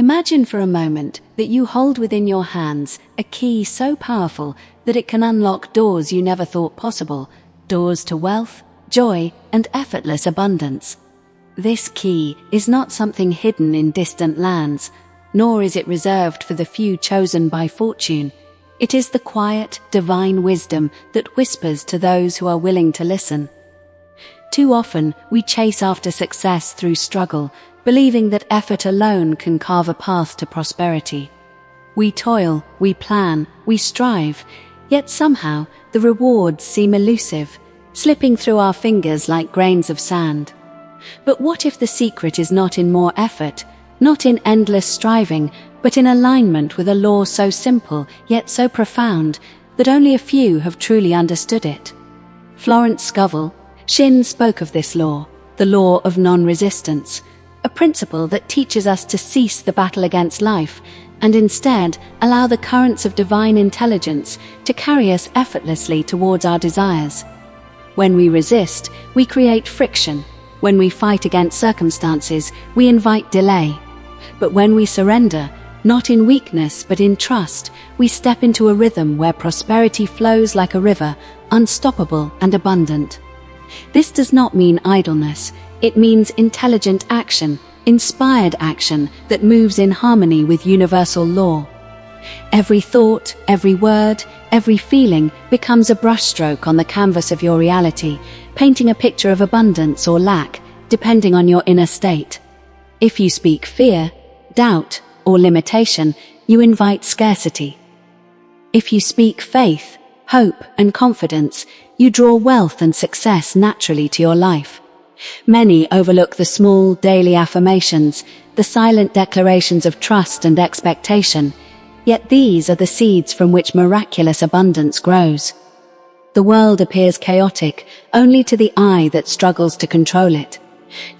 Imagine for a moment that you hold within your hands a key so powerful that it can unlock doors you never thought possible, doors to wealth, joy, and effortless abundance. This key is not something hidden in distant lands, nor is it reserved for the few chosen by fortune. It is the quiet, divine wisdom that whispers to those who are willing to listen. Too often, we chase after success through struggle, believing that effort alone can carve a path to prosperity. We toil, we plan, we strive, yet somehow the rewards seem elusive, slipping through our fingers like grains of sand. But what if the secret is not in more effort, not in endless striving, but in alignment with a law so simple yet so profound that only a few have truly understood it? Florence Scovel Shinn spoke of this law, the law of non-resistance, a principle that teaches us to cease the battle against life and instead allow the currents of divine intelligence to carry us effortlessly towards our desires. When we resist, we create friction. When we fight against circumstances, we invite delay. But when we surrender, not in weakness but in trust, we step into a rhythm where prosperity flows like a river, unstoppable and abundant. This does not mean idleness. It means intelligent action, inspired action that moves in harmony with universal law. Every thought, every word, every feeling becomes a brushstroke on the canvas of your reality, painting a picture of abundance or lack, depending on your inner state. If you speak fear, doubt, or limitation, you invite scarcity. If you speak faith, hope, and confidence, you draw wealth and success naturally to your life. Many overlook the small, daily affirmations, the silent declarations of trust and expectation, yet these are the seeds from which miraculous abundance grows. The world appears chaotic only to the eye that struggles to control it.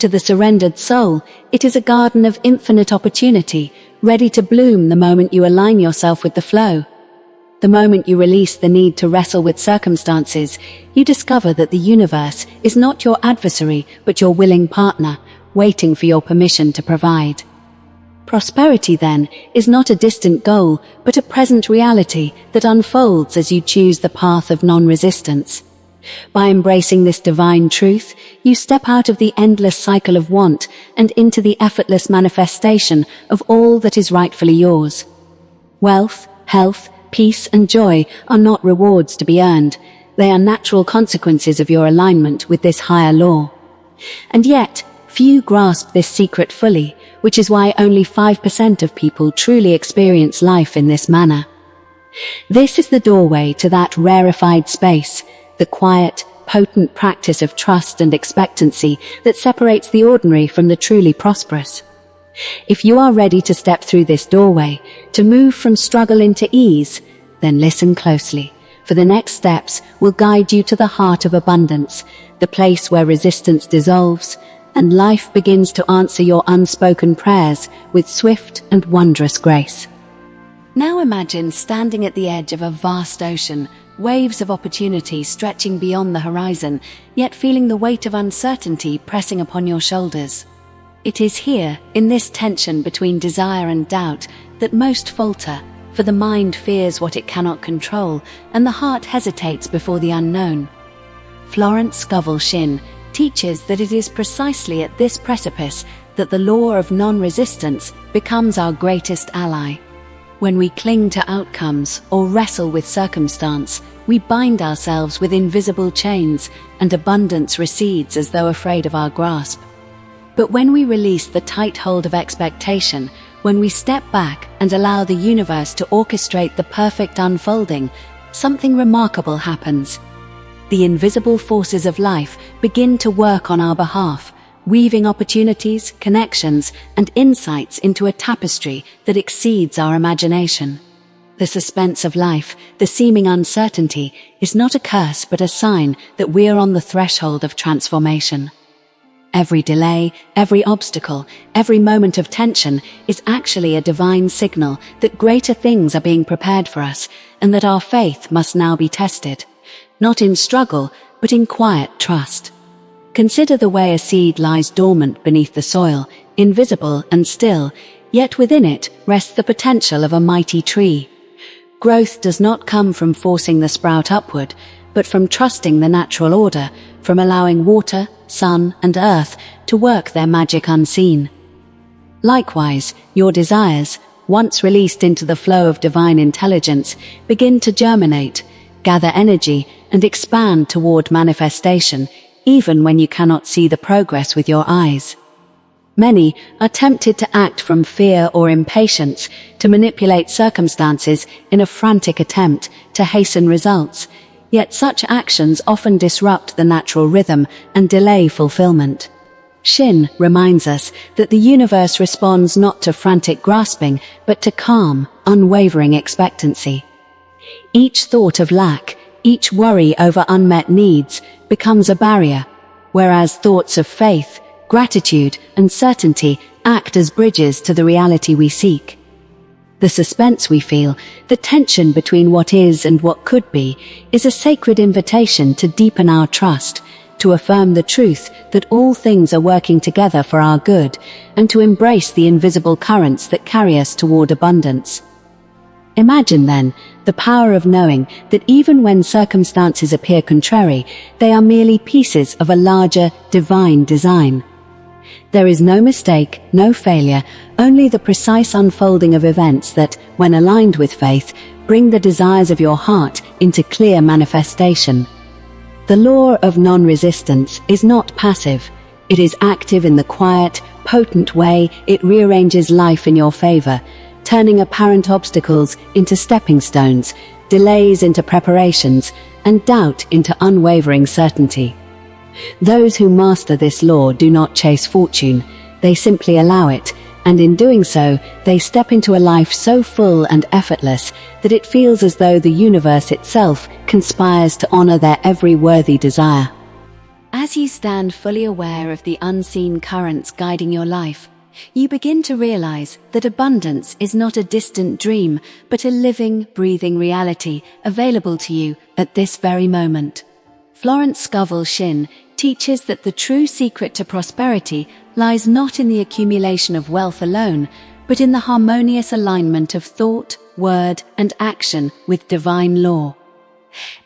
To the surrendered soul, it is a garden of infinite opportunity, ready to bloom the moment you align yourself with the flow. The moment you release the need to wrestle with circumstances, you discover that the universe is not your adversary but your willing partner, waiting for your permission to provide. Prosperity, then, is not a distant goal but a present reality that unfolds as you choose the path of non-resistance. By embracing this divine truth, you step out of the endless cycle of want and into the effortless manifestation of all that is rightfully yours. Wealth, health, peace and joy are not rewards to be earned. They are natural consequences of your alignment with this higher law. And yet, few grasp this secret fully, which is why only 5% of people truly experience life in this manner. This is the doorway to that rarefied space, the quiet, potent practice of trust and expectancy that separates the ordinary from the truly prosperous. If you are ready to step through this doorway, to move from struggle into ease, then listen closely, for the next steps will guide you to the heart of abundance, the place where resistance dissolves and life begins to answer your unspoken prayers with swift and wondrous grace. Now imagine standing at the edge of a vast ocean, waves of opportunity stretching beyond the horizon, yet feeling the weight of uncertainty pressing upon your shoulders. It is here, in this tension between desire and doubt, that most falter, for the mind fears what it cannot control, and the heart hesitates before the unknown. Florence Scovel Shinn teaches that it is precisely at this precipice that the law of non-resistance becomes our greatest ally. When we cling to outcomes or wrestle with circumstance, we bind ourselves with invisible chains, and abundance recedes as though afraid of our grasp. But when we release the tight hold of expectation, when we step back and allow the universe to orchestrate the perfect unfolding, something remarkable happens. The invisible forces of life begin to work on our behalf, weaving opportunities, connections, and insights into a tapestry that exceeds our imagination. The suspense of life, the seeming uncertainty, is not a curse but a sign that we are on the threshold of transformation. Every delay, every obstacle, every moment of tension is actually a divine signal that greater things are being prepared for us and that our faith must now be tested, not in struggle, but in quiet trust. Consider the way a seed lies dormant beneath the soil, invisible and still, yet within it rests the potential of a mighty tree. Growth does not come from forcing the sprout upward, but from trusting the natural order, from allowing water, sun, and earth to work their magic unseen. Likewise, your desires, once released into the flow of divine intelligence, begin to germinate, gather energy, and expand toward manifestation, even when you cannot see the progress with your eyes. Many are tempted to act from fear or impatience, to manipulate circumstances in a frantic attempt to hasten results, yet such actions often disrupt the natural rhythm and delay fulfillment. Shinn reminds us that the universe responds not to frantic grasping, but to calm, unwavering expectancy. Each thought of lack, each worry over unmet needs becomes a barrier, whereas thoughts of faith, gratitude, and certainty act as bridges to the reality we seek. The suspense we feel, the tension between what is and what could be, is a sacred invitation to deepen our trust, to affirm the truth that all things are working together for our good, and to embrace the invisible currents that carry us toward abundance. Imagine, then, the power of knowing that even when circumstances appear contrary, they are merely pieces of a larger, divine design. There is no mistake, no failure, only the precise unfolding of events that, when aligned with faith, bring the desires of your heart into clear manifestation. The law of non-resistance is not passive. It is active in the quiet, potent way it rearranges life in your favor, turning apparent obstacles into stepping stones, delays into preparations, and doubt into unwavering certainty. Those who master this law do not chase fortune, they simply allow it, and in doing so, they step into a life so full and effortless that it feels as though the universe itself conspires to honor their every worthy desire. As you stand fully aware of the unseen currents guiding your life, you begin to realize that abundance is not a distant dream, but a living, breathing reality available to you at this very moment. Florence Scovel Shinn teaches that the true secret to prosperity lies not in the accumulation of wealth alone, but in the harmonious alignment of thought, word, and action with divine law.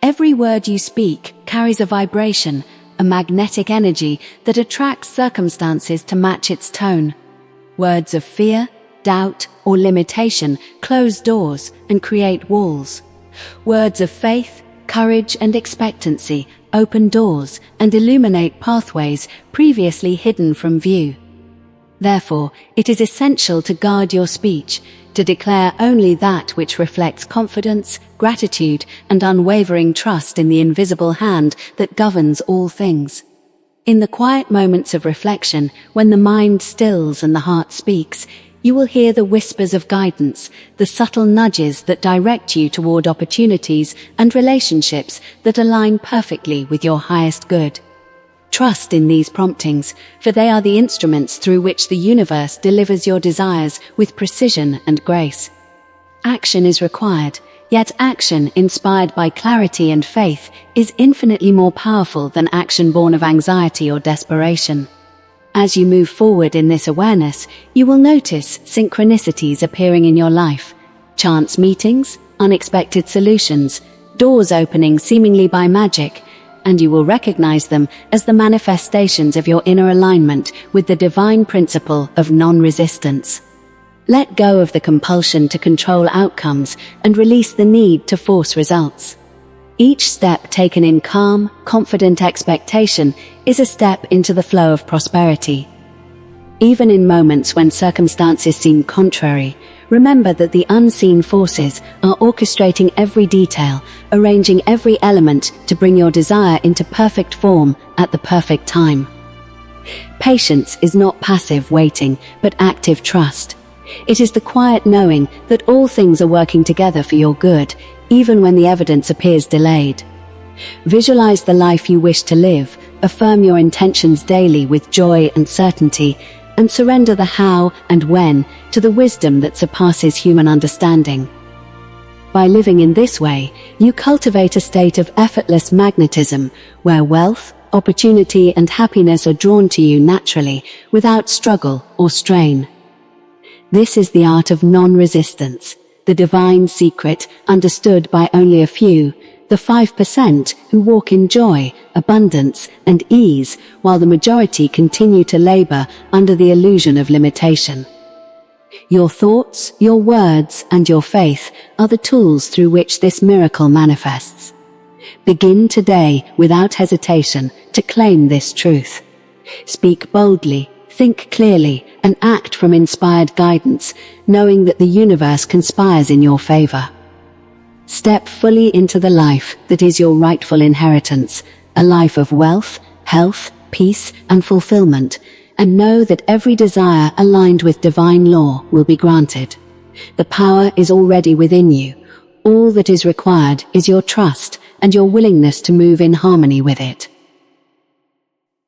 Every word you speak carries a vibration, a magnetic energy that attracts circumstances to match its tone. Words of fear, doubt, or limitation close doors and create walls. Words of faith, courage, and expectancy open doors and illuminate pathways previously hidden from view. Therefore, it is essential to guard your speech, to declare only that which reflects confidence, gratitude, and unwavering trust in the invisible hand that governs all things. In the quiet moments of reflection, when the mind stills and the heart speaks, you will hear the whispers of guidance, the subtle nudges that direct you toward opportunities and relationships that align perfectly with your highest good. Trust in these promptings, for they are the instruments through which the universe delivers your desires with precision and grace. Action is required, yet action inspired by clarity and faith is infinitely more powerful than action born of anxiety or desperation. As you move forward in this awareness, you will notice synchronicities appearing in your life, chance meetings, unexpected solutions, doors opening seemingly by magic, and you will recognize them as the manifestations of your inner alignment with the divine principle of non-resistance. Let go of the compulsion to control outcomes and release the need to force results. Each step taken in calm, confident expectation is a step into the flow of prosperity. Even in moments when circumstances seem contrary, remember that the unseen forces are orchestrating every detail, arranging every element to bring your desire into perfect form at the perfect time. Patience is not passive waiting, but active trust. It is the quiet knowing that all things are working together for your good, even when the evidence appears delayed. Visualize the life you wish to live, affirm your intentions daily with joy and certainty, and surrender the how and when to the wisdom that surpasses human understanding. By living in this way, you cultivate a state of effortless magnetism, where wealth, opportunity, and happiness are drawn to you naturally, without struggle or strain. This is the art of non-resistance, the divine secret understood by only a few, the 5% who walk in joy, abundance, and ease, while the majority continue to labor under the illusion of limitation. Your thoughts, your words, and your faith are the tools through which this miracle manifests. Begin today, without hesitation, to claim this truth. Speak boldly, think clearly, and act from inspired guidance, knowing that the universe conspires in your favor. Step fully into the life that is your rightful inheritance, a life of wealth, health, peace, and fulfillment, and know that every desire aligned with divine law will be granted. The power is already within you. All that is required is your trust and your willingness to move in harmony with it.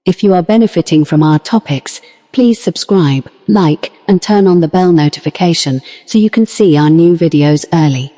If you are benefiting from our topics, please subscribe, like, and turn on the bell notification so you can see our new videos early.